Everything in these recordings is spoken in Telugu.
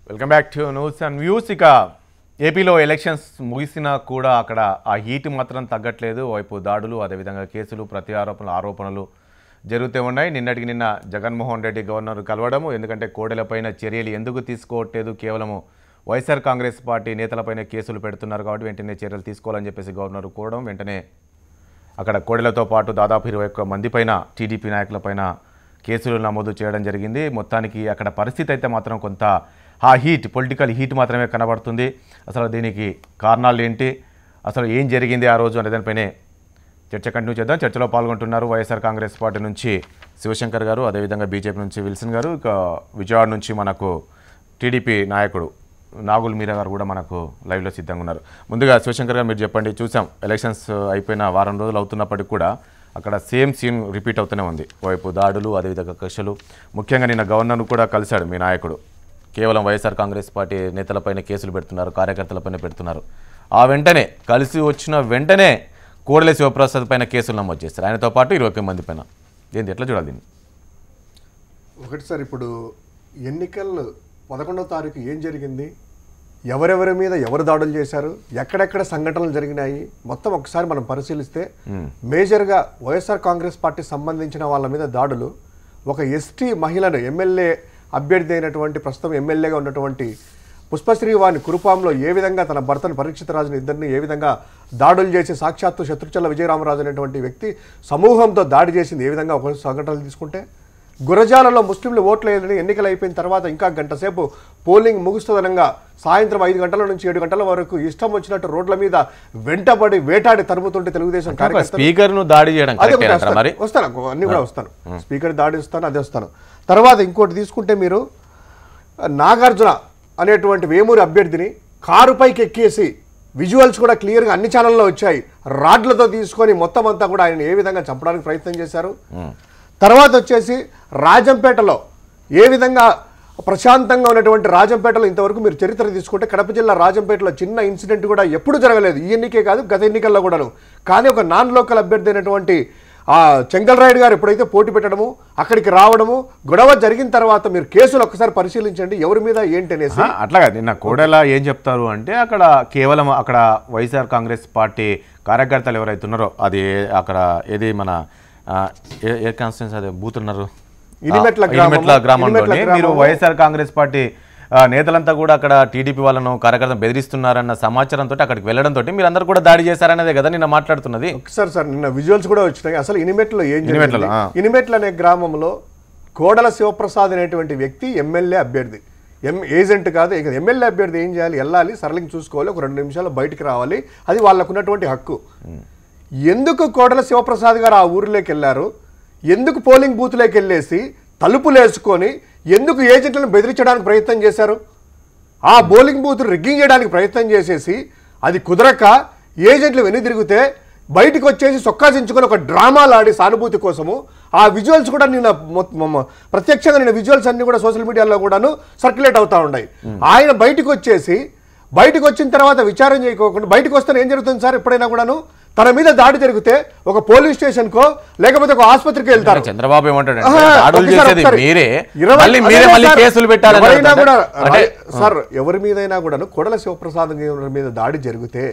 Welcome back to news and views. ఇక ఏపీలో ఎలక్షన్స్ ముగిసినా కూడా అక్కడ ఆ హీట్ మాత్రం తగ్గట్లేదు. వైపు దాడులు, అదేవిధంగా కేసులు, ఆరోపణలు జరుగుతూ ఉన్నాయి. నిన్న జగన్మోహన్ రెడ్డి గవర్నర్ కలవడము, ఎందుకంటే కోడెలపైన చర్యలు ఎందుకు తీసుకోవట్లేదు, కేవలము వైఎస్ఆర్ కాంగ్రెస్ పార్టీ నేతలపైన కేసులు పెడుతున్నారు కాబట్టి వెంటనే చర్యలు తీసుకోవాలని చెప్పేసి గవర్నర్ కోరడం, వెంటనే అక్కడ కోడెలతో పాటు దాదాపు 21 మంది పైన టీడీపీ నాయకులపైన కేసులు నమోదు చేయడం జరిగింది. మొత్తానికి అక్కడ పరిస్థితి అయితే మాత్రం కొంత ఆ హీట్, పొలిటికల్ హీట్ మాత్రమే కనబడుతుంది. అసలు దీనికి కారణాలు ఏంటి, అసలు ఏం జరిగింది ఆ రోజు అనే దానిపైనే చర్చ కంటిన్యూ చేద్దాం. చర్చలో పాల్గొంటున్నారు వైఎస్ఆర్ కాంగ్రెస్ పార్టీ నుంచి శివశంకర్ గారు, అదేవిధంగా బీజేపీ నుంచి విల్సన్ గారు, ఇక విజయవాడ నుంచి మనకు టీడీపీ నాయకుడు నాగుల్ మీరా గారు కూడా మనకు లైవ్లో సిద్ధంగా ఉన్నారు. ముందుగా శివశంకర్ గారు మీరు చెప్పండి, చూసాం ఎలక్షన్స్ అయిపోయిన వారం రోజులు అవుతున్నప్పటికీ కూడా అక్కడ సేమ్ సీన్ రిపీట్ అవుతూనే ఉంది. వైపు దాడులు, అదేవిధంగా కక్షలు. ముఖ్యంగా నిన్న గవర్నర్ను కూడా కలిశాడు మీ నాయకుడు. కేవలం వైఎస్ఆర్ కాంగ్రెస్ పార్టీ నేతలపైన కేసులు పెడుతున్నారు, కార్యకర్తలపైన పెడుతున్నారు. ఆ వెంటనే కలిసి వచ్చిన వెంటనే కోడెల శివప్రసాద్ పైన కేసులు నమోదు చేస్తారు, ఆయనతో పాటు 21 మంది పైన. ఏంటి, ఎట్లా చూడాలి దీన్ని? ఒకటి సార్, ఇప్పుడు ఎన్నికలు 11వ తారీఖు ఏం జరిగింది, ఎవరెవరి మీద ఎవరు దాడులు చేశారు, ఎక్కడెక్కడ సంఘటనలు జరిగినాయి మొత్తం ఒకసారి మనం పరిశీలిస్తే మేజర్గా వైఎస్ఆర్ కాంగ్రెస్ పార్టీ సంబంధించిన వాళ్ళ మీద దాడులు, ఒక ఎస్టీ మహిళను ఎమ్మెల్యే అభ్యర్థి అయినటువంటి ప్రస్తుతం ఎమ్మెల్యేగా ఉన్నటువంటి పుష్పశ్రీ వారిని కురుపాంలో ఏ విధంగా తన భర్తను పరీక్షిత రాజుని ఇద్దరిని ఏ విధంగా దాడులు చేసి సాక్షాత్తు శత్రుచల్ల విజయరామరాజు అనేటువంటి వ్యక్తి సమూహంతో దాడి చేసింది ఏ విధంగా ఒక సంఘటనలు తీసుకుంటే, గురజాలలో ముస్లింలు ఓట్లు వేయాలని ఎన్నికలు అయిపోయిన తర్వాత ఇంకా గంట సేపు పోలింగ్ ముగుస్తుందనంగా సాయంత్రం 5 గంటల నుంచి 7 గంటల వరకు ఇష్టం వచ్చినట్టు రోడ్ల మీద వెంటబడి వేటాడి తరుముతుంటే తెలుగుదేశం స్పీకర్ను దాడి చేయడం వస్తాను, అన్ని కూడా వస్తాను, స్పీకర్ దాడి వస్తాను, అదే వస్తాను. తర్వాత ఇంకోటి తీసుకుంటే మీరు నాగార్జున అనేటువంటి వేమూరి అభ్యర్థిని కారుపైకి ఎక్కేసి విజువల్స్ కూడా క్లియర్గా అన్ని ఛానల్లో వచ్చాయి, రాడ్లతో తీసుకొని మొత్తం అంతా కూడా ఆయన ఏ విధంగా చంపడానికి ప్రయత్నం చేశారు. తర్వాత వచ్చేసి రాజంపేటలో ఏ విధంగా ప్రశాంతంగా ఉన్నటువంటి రాజంపేటలో ఇంతవరకు మీరు చరిత్ర తీసుకుంటే కడప జిల్లా రాజంపేటలో చిన్న ఇన్సిడెంట్ కూడా ఎప్పుడు జరగలేదు, ఈ ఎన్నికే కాదు గత ఎన్నికల్లో కూడాను. కానీ ఒక నాన్ లోకల్ అభ్యర్థి అయినటువంటి చెంగల్రాయుడు గారు ఎప్పుడైతే పోటీ పెట్టడము, అక్కడికి రావడము, గొడవ జరిగిన తర్వాత మీరు కేసులు ఒక్కసారి పరిశీలించండి ఎవరి మీద ఏంటి అనేసి. అట్లాగా నిన్న కోడెల ఏం చెప్తారు అంటే, అక్కడ కేవలం అక్కడ వైఎస్ఆర్ కాంగ్రెస్ పార్టీ కార్యకర్తలు ఎవరైతే ఉన్నారో, అది అక్కడ ఏది మన ఏ కాన్స్టిట్యూన్సీ అదే బూతున్నారు ఇనిమెట్ల గ్రామంలోనే మీరు వైఎస్ఆర్ కాంగ్రెస్ పార్టీ నేతలంతా కూడా అక్కడ టీడీపీ వాళ్ళను కార్యకర్తలు బెదిరిస్తున్నారన్న సమాచారంతో అక్కడికి వెళ్ళడంతో మీరు అందరూ కూడా దాడి చేశారనేదే కదా నిన్న మాట్లాడుతున్నది. ఒకసారి సార్ నిన్న విజువల్స్ కూడా వచ్చినాయి. అసలు ఇనిమెట్లో ఏం జరిగింది, ఇనిమెట్ల అనే గ్రామంలో కోడెల శివప్రసాద్ అనేటువంటి వ్యక్తి ఎమ్మెల్యే అభ్యర్థి, ఏజెంట్ కాదు, ఇక ఎమ్మెల్యే అభ్యర్థి ఏం చేయాలి, వెళ్ళాలి, సరళింగ్ చూసుకోవాలి, ఒక 2 నిమిషాలు బయటికి రావాలి, అది వాళ్ళకు ఉన్నటువంటి హక్కు. ఎందుకు కోడెల శివప్రసాద్ గారు ఆ ఊరిలోకి వెళ్ళారు, ఎందుకు పోలింగ్ బూత్లోకి వెళ్ళేసి తలుపులు వేసుకొని ఎందుకు ఏజెంట్లను బెదిరించడానికి ప్రయత్నం చేశారు, ఆ పోలింగ్ బూత్ రిగ్గింగ్ చేయడానికి ప్రయత్నం చేసేసి అది కుదరక ఏజెంట్లు వెను తిరిగితే బయటకు వచ్చేసి సొక్కాసించుకొని ఒక డ్రామాలు ఆడి సానుభూతి కోసము ఆ విజువల్స్ కూడా నిన్న ప్రత్యక్షంగా నిన్న విజువల్స్ అన్ని కూడా సోషల్ మీడియాలో కూడాను సర్క్యులేట్ అవుతా ఉన్నాయి. ఆయన బయటకు వచ్చిన తర్వాత విచారం చేయకోకుండా బయటకు వస్తే ఏం జరుగుతుంది సార్, ఎప్పుడైనా కూడాను తన మీద దాడి జరిగితే ఒక పోలీస్ స్టేషన్ కో లేకపోతే ఒక ఆసుపత్రికి వెళ్తారు. చంద్రబాబు సార్ ఎవరి మీదైనా కూడా కోడెల శివప్రసాద్ మీద దాడి జరిగితే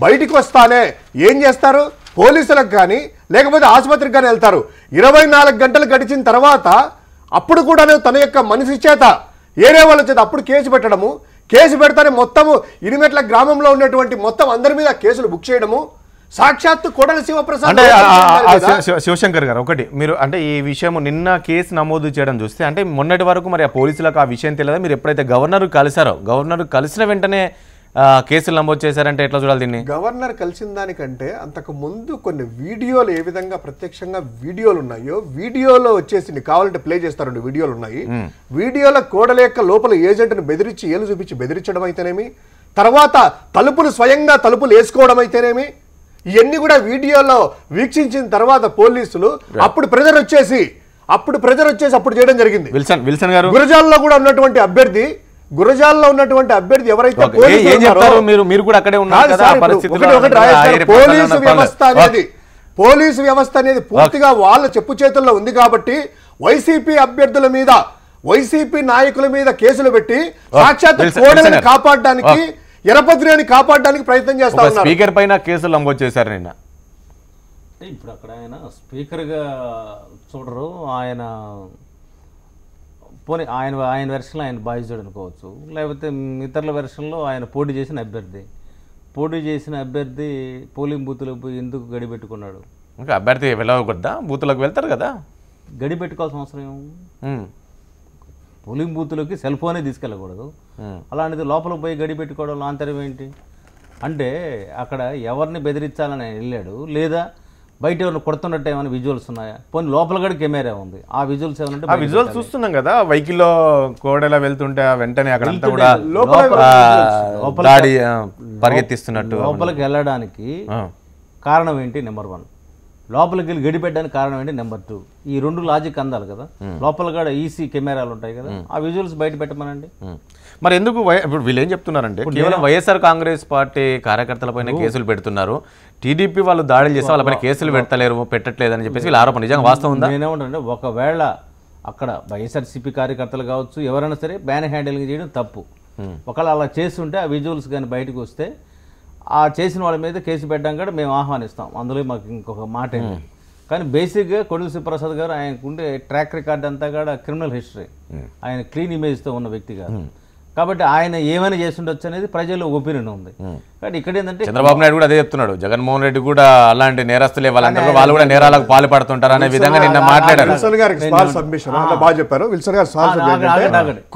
బయటికి వస్తానే ఏం చేస్తారు, పోలీసులకు కానీ లేకపోతే ఆసుపత్రికి కానీ వెళ్తారు. 24 గంటలు గడిచిన తర్వాత అప్పుడు కూడా తన యొక్క మనిషి చేత ఏరే వాళ్ళ చేత అప్పుడు కేసు పెట్టడము, కేసు పెడతానే మొత్తము ఇనిమెట్ల గ్రామంలో ఉన్నటువంటి మొత్తం అందరి మీద కేసులు బుక్ చేయడము, సాక్షాత్తు కోడెల శివప్రసాద్. శివశంకర్ గారు ఒకటి మీరు అంటే ఈ విషయం నిన్న కేసు నమోదు చేయడం చూస్తే అంటే మొన్నటి వరకు మరి ఆ పోలీసులకు ఆ విషయం తెలియదా, మీరు ఎప్పుడైతే గవర్నర్ కలిసారో గవర్నర్ కలిసిన వెంటనే కేసులు నమోదు చేశారంటే ఎట్లా చూడాలి దీన్ని? గవర్నర్ కలిసిన దానికంటే అంతకు ముందు కొన్ని వీడియోలు ఏ విధంగా ప్రత్యక్షంగా వీడియోలు ఉన్నాయో, వీడియోలో వచ్చేసి కావాలంటే ప్లే చేస్తారండి, వీడియోలు ఉన్నాయి. వీడియోలో కోడెల యొక్క లోపల ఏజెంట్ను బెదిరించి ఏలు చూపించి బెదిరించడం అయితేనేమి, తర్వాత స్వయంగా తలుపులు వేసుకోవడం అయితేనేమి, ఇవన్నీ కూడా వీడియోలో వీక్షించిన తర్వాత పోలీసులు అప్పుడు ప్రెజర్ వచ్చేసి అప్పుడు చేయడం జరిగింది. విల్సన్ గారు గురజాల్లో కూడా ఉన్నటువంటి అభ్యర్థి ఎవరైతే పోలీసు వ్యవస్థ అనేది పూర్తిగా వాళ్ళ చెప్పు చేతుల్లో ఉంది కాబట్టి వైసీపీ అభ్యర్థుల మీద వైసీపీ నాయకుల మీద కేసులు పెట్టి సాక్షాత్ కోడెలను కాపాడడానికి ఎరపద్రిని కాపాడడానికి ప్రయత్నం చేస్తా ఉన్నారు. స్పీకర్ పైన కేసులు నమోదు చేశారు నిన్న. ఇప్పుడు అక్కడ ఆయన స్పీకర్గా చూడరు, ఆయన పోనీ ఆయన వెర్షన్లో ఆయన బాధ్యుడు అనుకోవచ్చు, లేకపోతే ఇతరుల వెర్షన్లో ఆయన పోటీ చేసిన అభ్యర్థి పోలింగ్ బూత్లో పోయి ఎందుకు గడి పెట్టుకున్నాడు? ఇంకా అభ్యర్థి వెళ్ళకూడదా? బూత్లోకి వెళ్తారు కదా, గడి పెట్టుకోవాల్సిన అవసరం ఏమో. పోలింగ్ బూత్లోకి సెల్ ఫోనే తీసుకెళ్ళకూడదు, అలాంటిది లోపల పోయి గడి పెట్టుకోవడం ఆంతర్యం ఏంటి? అంటే అక్కడ ఎవరిని బెదిరించాలని ఆయన వెళ్ళాడు, లేదా బయట ఎవరిని కొడుతున్నట్టు ఏమైనా విజువల్స్ ఉన్నాయా? పోనీ లోపల కూడా కెమెరా ఉంది, ఆ విజువల్స్ ఏమంటే ఆ విజువల్స్ చూస్తున్నాం కదా, వెహికల్లో కోడెలా వెళ్తుంటే వెంటనే అక్కడ కూడా పరిగెత్తిస్తున్నట్టు. లోపలికి వెళ్ళడానికి కారణం ఏంటి? నెంబర్ 1. లోపలికి వెళ్ళి గడిపెట్టడానికి కారణం ఏంటి? నెంబర్ 2. ఈ 2 లాజిక్ అందాలి కదా. లోపల కూడా ఈసీ కెమెరాలు ఉంటాయి కదా, ఆ విజువల్స్ బయట పెట్టమనండి. మరి ఎందుకు ఇప్పుడు వీళ్ళు ఏం చెప్తున్నారంటే కేవలం వైఎస్ఆర్ కాంగ్రెస్ పార్టీ కార్యకర్తలపైన కేసులు పెడుతున్నారు, టీడీపీ వాళ్ళు దాడులు చేస్తే వాళ్ళపైన కేసులు పెట్టట్లేదు అని చెప్పేసి వీళ్ళ ఆరోపణ. నిజంగా వాస్తవం ఉందా? నేనేమంటే ఒకవేళ అక్కడ వైఎస్ఆర్సీపీ కార్యకర్తలు కావచ్చు ఎవరైనా సరే బ్యాన్ హ్యాండిలింగ్ చేయడం తప్పు. ఒకవేళ అలా చేస్తుంటే ఆ విజువల్స్ కానీ బయటకు వస్తే ఆ చేసిన వాళ్ళ మీద కేసు పెట్టడం కూడా మేము ఆహ్వానిస్తాం, అందులో మాకు ఇంకొక మాట ఏంటి. కానీ బేసిక్గా కొడుకు శివప్రసాద్ గారు ఆయనకుండే ట్రాక్ రికార్డ్ అంతా కూడా క్రిమినల్ హిస్టరీ, ఆయన క్లీన్ ఇమేజ్తో ఉన్న వ్యక్తి కాదు. కాబట్టి ఆయన ఏమైనా చేస్తుండొచ్చు అనేది ప్రజల్లో ఒపీనియన్ ఉంది. కానీ ఇక్కడ ఏంటంటే చంద్రబాబు నాయుడు కూడా అదే చెప్తున్నాడు, జగన్మోహన్ రెడ్డి కూడా అలాంటి నేరస్తులే, వాళ్ళందరూ వాళ్ళు కూడా నేరాలకు పాల్పడుతుంటారు అనే విధంగా నిన్న మాట్లాడారు.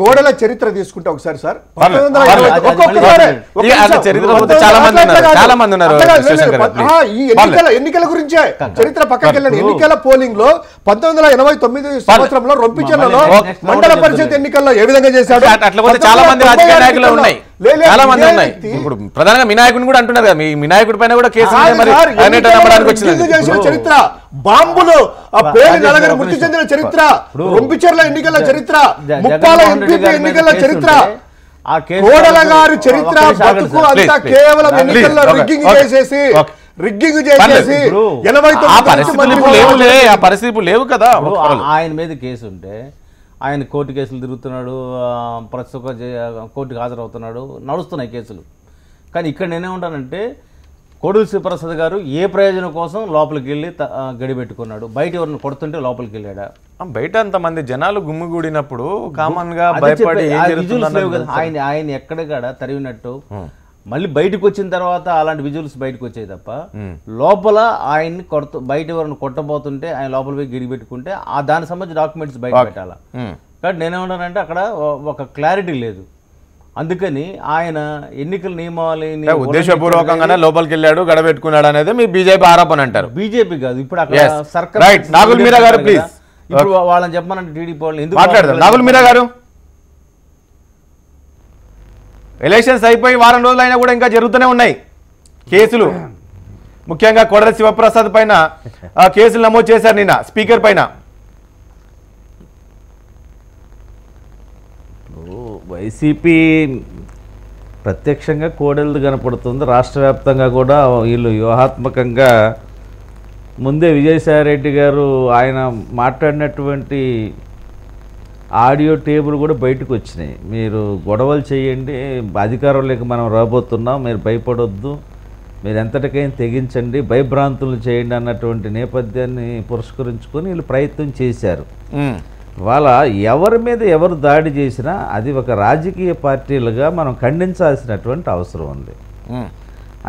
కోడెల చరిత్ర తీసుకుంటే ఒకసారి సార్, చాలా మంది ఉన్నారు ఈ ఎన్నికల గురించే చరిత్ర పక్కకి వెళ్ళండి. ఎన్నికల పోలింగ్ లో 1989 సంవత్సరంలో రొంపిచెర్లలో మండల పరిషత్ ఎన్నికల్లో ఏ విధంగా చేశాడు? చాలా మంది రాజకీయ నాయకులు ఉన్నాయి, చాలా మంది ఉన్నాయి. ఇప్పుడు ప్రధానంగా మీ నాయకుడిని కూడా అంటున్నారు కదా, మీ నాయకుడి పైన కూడా కేసు చరిత్ర, బాంబులు నలుగురు మృతి చెందిన చరిత్ర, రొంపిచెర్ల ఎన్నికల చరిత్ర, ముప్పాల ఎంపీపీ ఎన్నికల చరిత్ర, కోడెల గారి చరిత్ర బతుకు అంతా కేవలం ఎన్నికల్లో రిగ్గింగ్ చేసేసి పరిస్థితులు లేవు కదా. ఆయన మీద కేసు ఉంటే ఆయన కోర్టు కేసులు తిరుగుతున్నాడు, ప్రతి ఒక్క కోర్టుకు హాజరవుతున్నాడు, నడుస్తున్నాయి కేసులు. కానీ ఇక్కడ నేనేమంటానంటే కోడూరు శివప్రసాద్ గారు ఏ ప్రయోజనం కోసం లోపలికి వెళ్ళి గడిపెట్టుకున్నాడు? బయట ఎవరిని కొడుతుంటే లోపలికి వెళ్ళాడా? బయట అంతమంది జనాలు గుమ్మిగూడినప్పుడు కామన్ గా భయపడి ఆయన ఎక్కడికాడ తరిగినట్టు మళ్ళీ బయటకు వచ్చిన తర్వాత అలాంటి విజువల్స్ బయటకు వచ్చాయి తప్ప లోపల ఆయన్ని బయట ఎవరిని కొట్టబోతుంటే ఆయన లోపల పోయి గిడి పెట్టుకుంటే దానికి సంబంధించిన డాక్యుమెంట్స్ బయట పెట్టాలా. కాబట్టి నేనేమంటానంటే అక్కడ ఒక క్లారిటీ లేదు. అందుకని ఆయన ఎన్నికల నియమావళిని ఉద్దేశపూర్వకంగానే లోపలికి వెళ్ళాడు, గడబెట్టుకున్నాడు అనేది మీ బీజేపీ ఆరోపణ అంటారు. బీజేపీ కాదు, ఇప్పుడు అక్కడ సర్కార్ ఇప్పుడు వాళ్ళని చెప్పమనంటే టీడీపీ వాళ్ళు ఎందుకు మాట్లాడతారు? నాగుల్ మీరా గారు, ఎలక్షన్స్ అయిపోయి వారం రోజులు అయినా కూడా ఇంకా జరుగుతూనే ఉన్నాయి కేసులు. ముఖ్యంగా కోడెల శివప్రసాద్ పైన కేసులు నమోదు చేశారు నిన్న స్పీకర్ పైన. వైసీపీ ప్రత్యక్షంగా కోడెలది కనపడుతుంది, రాష్ట్ర వ్యాప్తంగా కూడా వీళ్ళు వ్యూహాత్మకంగా ముందే విజయసాయిరెడ్డి గారు ఆయన మాట్లాడినటువంటి ఆడియో టేబుల్ కూడా బయటకు వచ్చినాయి. మీరు గొడవలు చేయండి, అధికారంలోకి మనం రాబోతున్నాం, మీరు భయపడొద్దు, మీరు ఎంతటికైనా తెగించండి, భయభ్రాంతులు చేయండి అన్నటువంటి నేపథ్యాన్ని పురస్కరించుకొని వీళ్ళు ప్రయత్నం చేశారు. వాళ్ళ ఎవరి మీద ఎవరు దాడి చేసినా అది ఒక రాజకీయ పార్టీలుగా మనం ఖండించాల్సినటువంటి అవసరం ఉంది.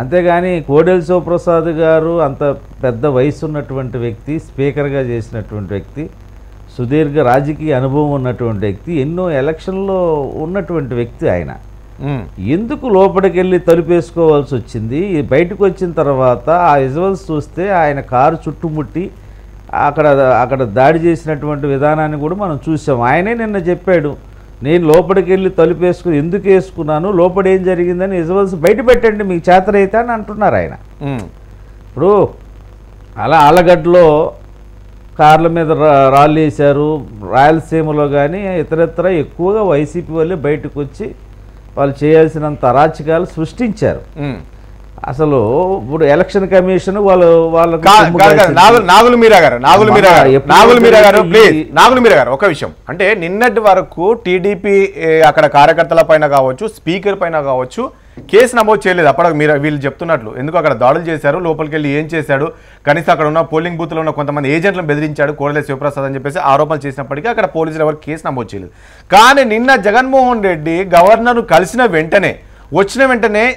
అంతేగాని కోడెల శివప్రసాద్ గారు అంత పెద్ద వయసు ఉన్నటువంటి వ్యక్తి, స్పీకర్గా చేసినటువంటి వ్యక్తి, సుదీర్ఘ రాజకీయ అనుభవం ఉన్నటువంటి వ్యక్తి, ఎన్నో ఎలక్షన్లో ఉన్నటువంటి వ్యక్తి. ఆయన ఎందుకు లోపలికి వెళ్ళి తలుపేసుకోవాల్సి వచ్చింది? బయటకు వచ్చిన తర్వాత ఆ విజువల్స్ చూస్తే ఆయన కారు చుట్టుముట్టి అక్కడ దాడి చేసినటువంటి విధానాన్ని కూడా మనం చూసాం. ఆయనే నిన్న చెప్పాడు, నేను లోపలికి వెళ్ళి తలుపేసుకుని ఎందుకు వేసుకున్నాను, లోపల ఏం జరిగిందని విజువల్స్ బయట పెట్టండి మీకు చేతనైతే అని అంటున్నారు ఆయన. ఇప్పుడు అలా ఆలగడ్డలో కార్ల మీద రాళ్ళు వేశారు, రాయలసీమలో కానీ ఇతరత్ర ఎక్కువగా వైసీపీ వాళ్ళే బయటకు వచ్చి వాళ్ళు చేయాల్సినంత అరాచకాలు సృష్టించారు. అసలు ఇప్పుడు ఎలక్షన్ కమిషన్ వాళ్ళకి నాగులు మీరా గారు ఒక విషయం అంటే నిన్నటి వరకు టీడీపీ అక్కడ కార్యకర్తల పైన కావచ్చు, స్పీకర్ పైన కావచ్చు కేసు నమోదు చేయలేదు. అప్పటికి మీరు వీళ్ళు చెప్తున్నట్లు ఎందుకు అక్కడ దాడులు చేశారు, లోపలికి వెళ్ళి ఏం చేశాడు, కనీసం అక్కడ ఉన్న పోలింగ్ బూత్లో ఉన్న కొంతమంది ఏజెంట్లను బెదిరించాడు కోడెల శివప్రసాద్ అని చెప్పేసి ఆరోపణలు చేసినప్పటికీ అక్కడ పోలీసులు ఎవరు కేసు నమోదు చేయలేదు. కానీ నిన్న జగన్మోహన్ రెడ్డి గవర్నర్ను కలిసిన వెంటనే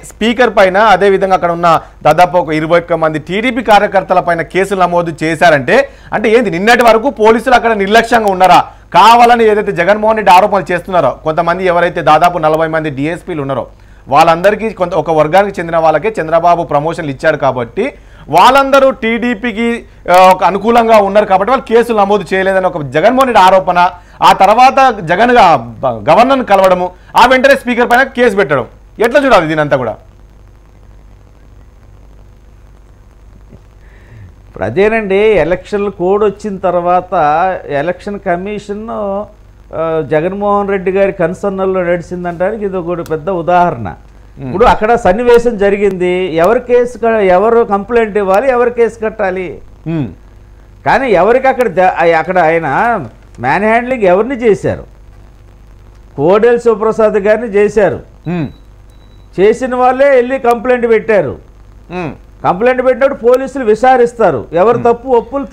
స్పీకర్ పైన అదేవిధంగా అక్కడ ఉన్న దాదాపు ఒక 21 మంది టీడీపీ కార్యకర్తల పైన కేసులు నమోదు చేశారంటే అంటే ఏంది నిన్నటి వరకు పోలీసులు అక్కడ నిర్లక్ష్యంగా ఉన్నారా, కావాలని ఏదైతే జగన్మోహన్ రెడ్డి ఆరోపణలు చేస్తున్నారో కొంతమంది ఎవరైతే దాదాపు 40 మంది డిఎస్పీలు ఉన్నారో వాళ్ళందరికీ ఒక వర్గానికి చెందిన వాళ్ళకే చంద్రబాబు ప్రమోషన్లు ఇచ్చారు కాబట్టి వాళ్ళందరూ టీడీపీకి ఒక అనుకూలంగా ఉన్నారు కాబట్టి వాళ్ళు కేసులు నమోదు చేయలేదని ఒక జగన్మోహన్ రెడ్డి ఆరోపణ, ఆ తర్వాత గవర్నర్ను కలవడము, ఆ వెంటనే స్పీకర్ పైన కేసు పెట్టడం, ఎట్లా చూడాలి దీనంతా కూడా? ఇప్పుడు అదేనండి, ఎలక్షన్ కోడ్ వచ్చిన తర్వాత ఎలక్షన్ కమిషన్ జగన్మోహన్ రెడ్డి గారి కన్సర్నల్లో నడిచిందంటానికి ఇది ఒక పెద్ద ఉదాహరణ. ఇప్పుడు అక్కడ సన్నివేశం జరిగింది, ఎవరు కంప్లైంట్ ఇవ్వాలి, ఎవరు కేసు కట్టాలి, కానీ ఎవరికి అక్కడ ఆయన మ్యాన్ హ్యాండ్లింగ్ ఎవరిని చేశారు? కోడెల శివప్రసాద్ గారిని చేశారు. చేసిన వాళ్ళే వెళ్ళి కంప్లైంట్ పెట్టారు. కంప్లైంట్ పెట్టినప్పుడు పోలీసులు విచారిస్తారు, ఎవరు తప్పు ఒప్పులు.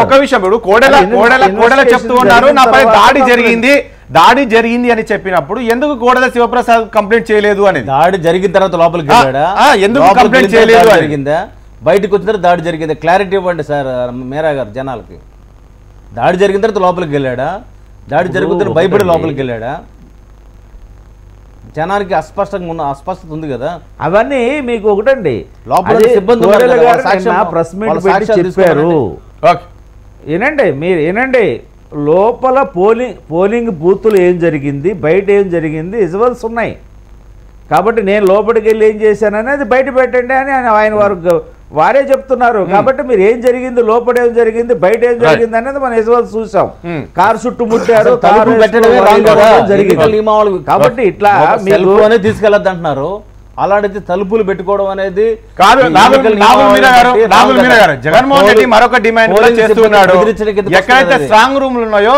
ఒక విషయం ఇప్పుడు కోడెల చెప్తూ ఉన్నారు నాపై దాడి జరిగింది అని చెప్పినప్పుడు ఎందుకు కోడెల శివప్రసాద్ కంప్లైంట్ చేయలేదు అని? దాడి జరిగిన తర్వాత లోపలికి వెళ్ళాడా, ఎందుకు కంప్లైంట్ చేయలేదు జరిగిందా, బయటకు వచ్చిన తర్వాత దాడి జరిగిందా, క్లారిటీ ఇవ్వండి సార్ మీరా గారు జనాలకి. దాడి జరిగిన తర్వాత లోపలికి వెళ్ళాడా, దాడి జరుగుతున్న భయపడి లోపలికి వెళ్ళాడా? జనానికి అస్పష్టత ఉంది కదా. అవన్నీ మీకు ఒకటండి, లోపల సిబ్బంది చెప్పారు. ఏనండి లోపల పోలింగ్ బూతులు ఏం జరిగింది, బయట ఏం జరిగింది విజువల్స్ ఉన్నాయి. కాబట్టి నేను లోపలికి వెళ్ళి ఏం చేశాను అనేది బయట పెట్టండి అని ఆయన వారే చెప్తున్నారు. కాబట్టి మీరు ఏం జరిగింది, లోపల ఏం జరిగింది, బయట ఏం జరిగింది అనేది మనం విజువల్స్ చూసాం. కారు చుట్టుముట్టారు, జరిగింది. కాబట్టి ఇట్లా మీరు తీసుకెళ్ళద్దు అంటున్నారు, అలాంటి తలుపులు పెట్టుకోవడం అనేది కాదు. జగన్మోహన్ రెడ్డి మరొక డిమాండ్ కూడా చేస్తున్నాడు, ఎక్కడైతే స్ట్రాంగ్ రూమ్లు ఉన్నాయో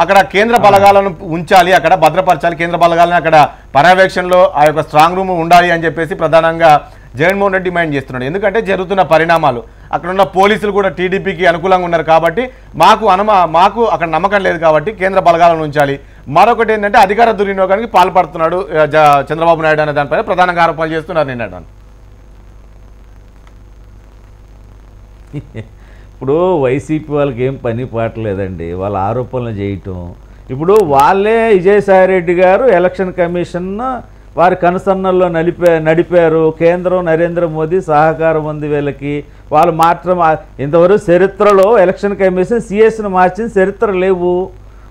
అక్కడ కేంద్ర బలగాలను ఉంచాలి, అక్కడ భద్రపరచాలి, కేంద్ర బలగాలను అక్కడ పర్యవేక్షణలో ఆ యొక్క స్ట్రాంగ్ రూమ్ ఉండాలి అని చెప్పేసి ప్రధానంగా జగన్మోహన్ రెడ్డి డిమాండ్ చేస్తున్నాడు. ఎందుకంటే జరుగుతున్న పరిణామాలు అక్కడ ఉన్న పోలీసులు కూడా టీడీపీకి అనుకూలంగా ఉన్నారు కాబట్టి మాకు అక్కడ నమ్మకం లేదు కాబట్టి కేంద్ర బలగాలను ఉంచాలి. మరొకటి ఏంటంటే అధికార దుర్వినియోగానికి పాల్పడుతున్నాడు చంద్రబాబు నాయుడు అనే దానిపైన ప్రధానంగా ఆరోపణలు చేస్తున్నారు నిన్న. ఇప్పుడు వైసీపీ వాళ్ళకి ఏం పని పాటలేదండి, వాళ్ళ ఆరోపణలు చేయటం. ఇప్పుడు వాళ్ళే విజయసాయిరెడ్డి గారు ఎలక్షన్ కమిషన్ వారి కనుసన్నల్లో నడిపారు. కేంద్రం నరేంద్ర మోదీ సహకారం ఉంది వీళ్ళకి. వాళ్ళు మాత్రం ఇంతవరకు చరిత్రలో ఎలక్షన్ కమిషన్ సిఎస్ను మార్చిన చరిత్ర లేవు.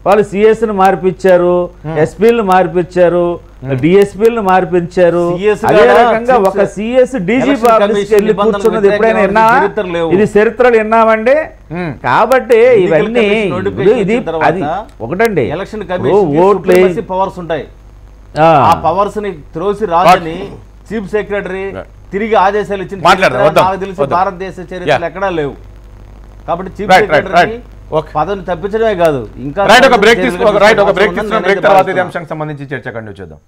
వాళ్ళు సిఎస్ను మార్పించారు, ఎస్పీలను మార్పించారు, డిఎస్పీలను మార్పించారు. అదే రకంగా ఒక సిఎస్ డీజీపీ ఆఫీస్కి వెళ్ళి కూర్చున్నది ఎప్పుడైనా ఇది చరిత్రలు విన్నామండి. కాబట్టి ఇవన్నీ ఇది అది ఒకటండి, ఓట్లు పవర్స్ ఉంటాయి, ఆ పవర్స్ ని త్రోసి రాజని చీఫ్ సెక్రటరీ తిరిగి ఆదేశాలు ఇచ్చిన నాకు తెలిసి భారతదేశ చరిత్రలు ఎక్కడా లేవు. కాబట్టి చీఫ్ సెక్రటరీ పదవిని తప్పించడమే కాదు ఇంకా బ్రేక్ తీసుకున్న బ్రేక్ తర్వాత ఇదే అంశానికి సంబంధించి చర్చ కంటిన్యూ చేద్దాం.